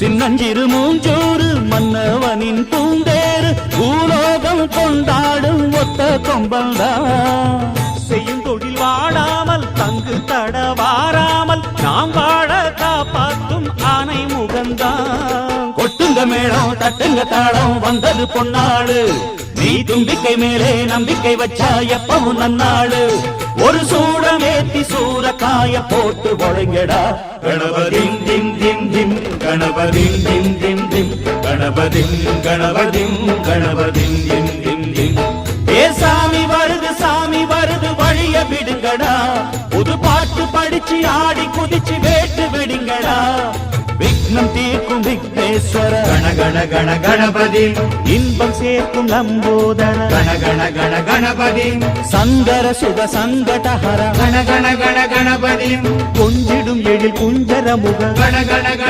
சின்னஞ்சிறு மூஞ்சூறு மன்னவனின் பூந்தேறு பூலோகம் கொண்டாடும் ஒத்த கொம்பல்தான். செய்யும் தொழில் வாடாமல் தங்கு தடவாராமல் நாம் வாழ காப்பாற்றும் ஆனை முகந்தான். கொட்டுங்க மேளம் தட்டுங்க தாளம் வந்தது பொன்னாடு. நீ தும்பிக்கை மேலே நம்பிக்கை வச்சா எப்பவும் நன்னாடு. ஒரு சூடமேத்தி சூரக்காய போட்டு ஒழுங்கடா. கணபதிம் திம் திம் திம் கணபதிம் திம் திம் திம் கணபதிம் கணபதிம் கணபதிம் திம் திம் திம். ஏ சாமி வருது வழிய விடுங்கடா. புது பாட்டு படிச்சு ஆடி குதிச்சு வேட்டு விடுங்கடா. விக்னம் தீர்க்கும் விக்னேஸ்வர கண கண கண கணபதி. இன்பம் சேர்க்கும் லம்போதர கண கண கண கணபதி. சங்கர சுக சங்கடஹர கண கண கண கணபதி. கொஞ்சிடும் எழில் குஞ்சர முக கண கண கண